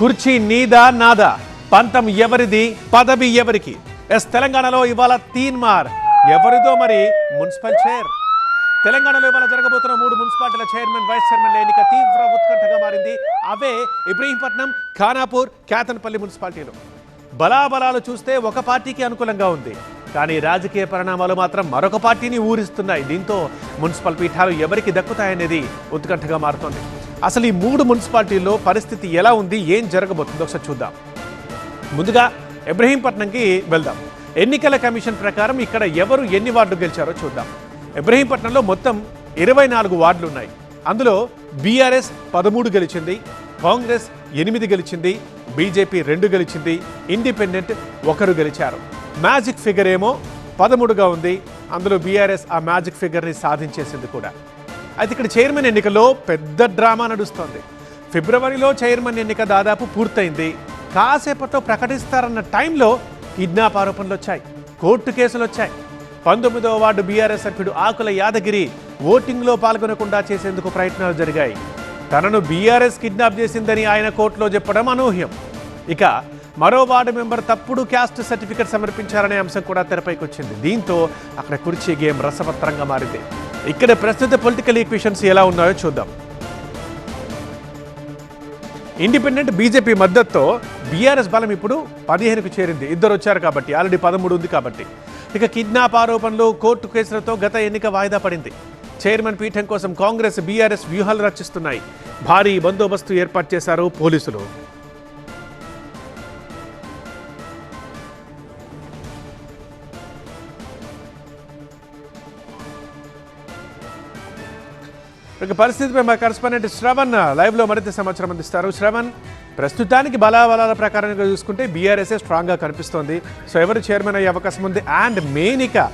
కుర్చీ నీదా నాదా, పంతం ఎవరిది, పదవి ఎవరికి? తెలంగాణలో ఇవాళ తీన్మార్ ఎవరిదో మరి మున్సిపల్ చైర్. తెలంగాణలో ఇవాళ జరగబోతున్న 3 మున్సిపాలిటీల చైర్మన్, వైస్ చైర్మన్ల ఎన్నిక తీవ్ర ఉత్కంఠగా మారింది. అవే ఇబ్రహీంపట్నం, ఖానాపూర్, కేతన్పల్లి మున్సిపాలిటీలు. బలాబలాలు చూస్తే ఒక పార్టీకి అనుకూలంగా ఉంది, కానీ రాజకీయ పరిణామాలు మాత్రం మరొక పార్టీని ఊరిస్తున్నాయి. దీంతో మున్సిపల్ పీఠాలు ఎవరికి దక్కుతాయనేది ఉత్కంఠగా మారుతోంది. అసలు ఈ 3 మున్సిపాలిటీల్లో పరిస్థితి ఎలా ఉంది, ఏం జరగబోతుందో ఒకసారి చూద్దాం. ముందుగా ఇబ్రహీంపట్నంకి వెళ్దాం. ఎన్నికల కమిషన్ ప్రకారం ఇక్కడ ఎవరు ఎన్ని వార్డులు గెలిచారో చూద్దాం. ఇబ్రహీంపట్నంలో మొత్తం 24 వార్డులు ఉన్నాయి. అందులో బీఆర్ఎస్ 13 గెలిచింది, కాంగ్రెస్ 8 గెలిచింది, బీజేపీ 2 గెలిచింది, ఇండిపెండెంట్ 1 గెలిచారు. మ్యాజిక్ ఫిగర్ ఏమో 13గా ఉంది. అందులో బీఆర్ఎస్ ఆ మ్యాజిక్ ఫిగర్ని సాధించేసింది కూడా. అయితే ఇక్కడ చైర్మన్ ఎన్నికలో పెద్ద డ్రామా నడుస్తోంది. ఫిబ్రవరిలో చైర్మన్ ఎన్నిక దాదాపు పూర్తయింది. కాసేపట్లో ప్రకటిస్తారన్న టైంలో కిడ్నాప్ ఆరోపణలు వచ్చాయి, కోర్టు కేసులు వచ్చాయి. 19వ వార్డు బీఆర్ఎస్ సభ్యుడు ఆకుల యాదగిరి ఓటింగ్లో పాల్గొనకుండా చేసేందుకు ప్రయత్నాలు జరిగాయి. తనను బీఆర్ఎస్ కిడ్నాప్ చేసిందని ఆయన కోర్టులో చెప్పడం అనూహ్యం. ఇక మరో వార్డు మెంబర్ తప్పుడు క్యాస్ట్ సర్టిఫికెట్ సమర్పించారనే అంశం కూడా తెరపైకి వచ్చింది. దీంతో అక్కడ కుర్చీ గేమ్ రసవత్రంగా మారింది. ఇక్కడ ప్రస్తుత పొలిటికల్ ఈక్వేషన్స్ ఎలా ఉన్నాయో చూద్దాం. ఇండిపెండెంట్ బీజేపీ మద్దతుతో బీఆర్ఎస్ బలం ఇప్పుడు 15కు చేరింది. 2 వచ్చారు కాబట్టి, ఆల్రెడీ 13 ఉంది కాబట్టి. ఇక కిడ్నాప్ ఆరోపణలు, కోర్టు కేసులతో గత ఎన్నిక వాయిదా పడింది. చైర్మన్ పీఠం కోసం కాంగ్రెస్, బీఆర్ఎస్ వ్యూహాలు రచిస్తున్నాయి. భారీ బందోబస్తు ఏర్పాటు చేశారు పోలీసులు. పరిస్థితిపై మా కరెస్పాండెంట్ శ్రవణ్ లైవ్ లో మరింత సమాచారం అందిస్తారు. శ్రవణ్, ప్రస్తుతానికి బలాబలాల ప్రకారంగా చూసుకుంటే బీఆర్ఎస్ఏ స్ట్రాంగ్ గా కనిపిస్తోంది. సో ఎవరు చైర్మన్ అయ్యే అవకాశం ఉంది? అండ్ మెయిన్ ఇక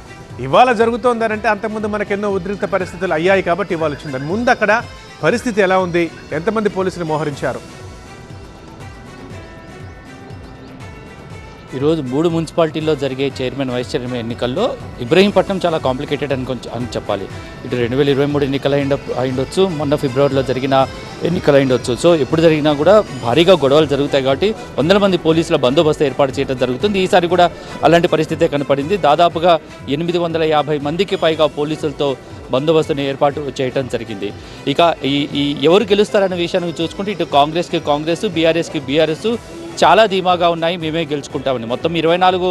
ఇవాళ జరుగుతోందనంటే అంతకుముందు మనకు ఎన్నో ఉద్రిక్త పరిస్థితులు అయ్యాయి కాబట్టి ఇవాళ వచ్చిందని. ముందు అక్కడ పరిస్థితి ఎలా ఉంది? ఎంతమంది పోలీసులు మోహరించారు? ఈరోజు 3 మున్సిపాలిటీల్లో జరిగే చైర్మన్, వైస్ చైర్మన్ ఎన్నికల్లో ఇబ్రహీంపట్నం చాలా కాంప్లికేటెడ్ అని చెప్పాలి. ఇటు 2023 ఎన్నికలు అయిండొచ్చు, మొన్న ఫిబ్రవరిలో జరిగిన ఎన్నికలు అయిండొచ్చు. సో ఎప్పుడు జరిగినా కూడా భారీగా గొడవలు జరుగుతాయి కాబట్టి 100 మంది పోలీసుల బందోబస్తు ఏర్పాటు చేయడం జరుగుతుంది. ఈసారి కూడా అలాంటి పరిస్థితే కనపడింది. దాదాపుగా 850 మందికి పైగా పోలీసులతో బందోబస్తుని ఏర్పాటు చేయడం జరిగింది. ఇక ఈ ఎవరు గెలుస్తారనే విషయాన్ని చూసుకుంటే ఇటు కాంగ్రెస్కి కాంగ్రెస్, బీఆర్ఎస్కి బీఆర్ఎస్ చాలా ధీమాగా ఉన్నాయి, మేమే గెలుచుకుంటామని. మొత్తం 24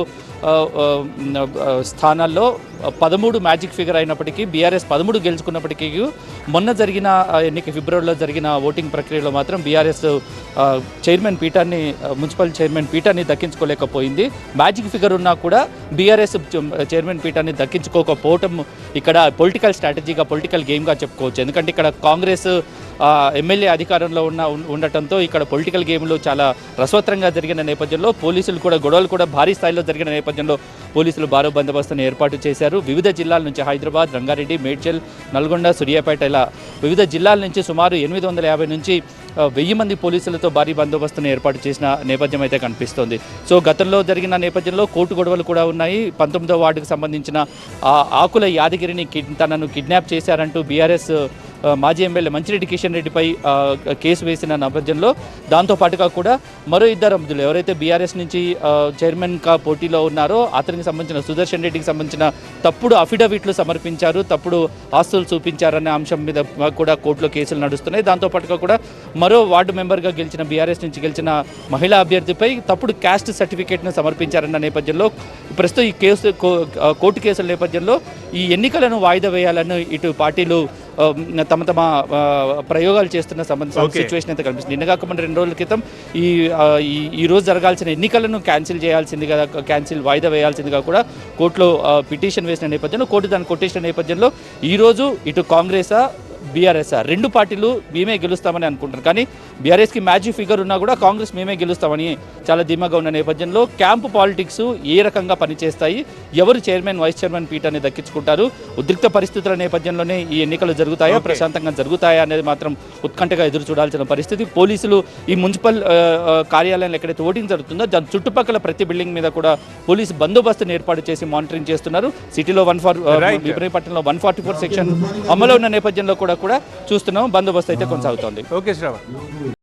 స్థానాల్లో 13 మ్యాజిక్ ఫిగర్ అయినప్పటికీ బీఆర్ఎస్ 13 గెలుచుకున్నప్పటికీ మొన్న జరిగిన ఎన్నిక ఫిబ్రవరిలో జరిగిన ఓటింగ్ ప్రక్రియలో మాత్రం బీఆర్ఎస్ చైర్మన్ పీఠాన్ని, మున్సిపల్ చైర్మన్ పీఠాన్ని దక్కించుకోలేకపోయింది. మ్యాజిక్ ఫిగర్ ఉన్నా కూడా బీఆర్ఎస్ చైర్మన్ పీఠాన్ని దక్కించుకోకపోవటం ఇక్కడ పొలిటికల్ స్ట్రాటజీగా, పొలిటికల్ గేమ్గా చెప్పుకోవచ్చు. ఎందుకంటే ఇక్కడ కాంగ్రెస్ ఎమ్మెల్యే అధికారంలో ఉండటంతో ఇక్కడ పొలిటికల్ గేమ్లు చాలా రసవత్రంగా జరిగిన నేపథ్యంలో పోలీసులు కూడా గొడవలు కూడా భారీ స్థాయిలో జరిగిన నేపథ్యంలో పోలీసులు భారీ బందోబస్తును ఏర్పాటు చేశారు. వివిధ జిల్లాల నుంచి హైదరాబాద్, రంగారెడ్డి, మేడ్చల్, నల్గొండ, సూర్యాపేట ఇలా వివిధ జిల్లాల నుంచి సుమారు 850 నుంచి 1000 మంది పోలీసులతో భారీ బందోబస్తును ఏర్పాటు చేసిన నేపథ్యం అయితే కనిపిస్తోంది. సో గతంలో జరిగిన నేపథ్యంలో కోర్టు గొడవలు కూడా ఉన్నాయి. 19వ వార్డుకు సంబంధించిన ఆకుల యాదగిరిని తనను కిడ్నాప్ చేశారంటూ బీఆర్ఎస్ మాజీ ఎమ్మెల్యే మంచిరెడ్డి కిషన్ రెడ్డిపై కేసు వేసిన నేపథ్యంలో దాంతోపాటుగా కూడా మరో 2 అభ్యర్థులు ఎవరైతే బీఆర్ఎస్ నుంచి చైర్మన్గా పోటీలో ఉన్నారో అతనికి సంబంధించిన సుదర్శన్ రెడ్డికి సంబంధించిన తప్పుడు అఫిడవిట్లు సమర్పించారు, తప్పుడు ఆస్తులు చూపించారనే అంశం మీద కూడా కోర్టులో కేసులు నడుస్తున్నాయి. దాంతోపాటుగా కూడా మరో వార్డు మెంబర్గా గెలిచిన బీఆర్ఎస్ నుంచి గెలిచిన మహిళా అభ్యర్థిపై తప్పుడు క్యాస్ట్ సర్టిఫికేట్ను సమర్పించారన్న నేపథ్యంలో ప్రస్తుతం ఈ కోర్టు కేసుల నేపథ్యంలో ఈ ఎన్నికలను వాయిదా వేయాలని ఇటు పార్టీలు తమ ప్రయోగాలు చేస్తున్న సిచ్యువేషన్ అయితే కనిపిస్తుంది. నిన్న కాకుండా 2 రోజుల క్రితం ఈ రోజు జరగాల్సిన ఎన్నికలను వాయిదా వేయాల్సిందిగా కూడా కోర్టులో పిటిషన్ వేసిన నేపథ్యంలో కోర్టు దాన్ని కొట్టేసిన నేపథ్యంలో ఈరోజు ఇటు కాంగ్రెసా, బీఆర్ఎస్ 2 పార్టీలు మేమే గెలుస్తామని అనుకుంటారు. కానీ బీఆర్ఎస్కి మ్యాజిక్ ఫిగర్ ఉన్నా కూడా కాంగ్రెస్ మేమే గెలుస్తామని చాలా ధీమాగా ఉన్న నేపథ్యంలో క్యాంపు పాలిటిక్స్ ఏ రకంగా పనిచేస్తాయి, ఎవరు చైర్మన్, వైస్ చైర్మన్ పీఠాన్ని దక్కించుకుంటారు, ఉద్రిక్త పరిస్థితుల నేపథ్యంలోనే ఈ ఎన్నికలు జరుగుతాయా, ప్రశాంతంగా జరుగుతాయా అనేది మాత్రం ఉత్కంఠగా ఎదురు చూడాల్సిన పరిస్థితి. పోలీసులు ఈ మున్సిపల్ కార్యాలయంలో ఎక్కడైతే ఓటింగ్ జరుగుతుందో దాని చుట్టుపక్కల ప్రతి బిల్డింగ్ మీద కూడా పోలీసు బందోబస్తును ఏర్పాటు చేసి మానిటరింగ్ చేస్తున్నారు. సిటీలో ఇబ్రహీంపట్నంలో 144 సెక్షన్ అమలు ఉన్న నేపథ్యంలో కూడా చూస్తున్నాం, బందోబస్తు అయితే కొనసాగుతోంది. ఓకే శ్రావణ్.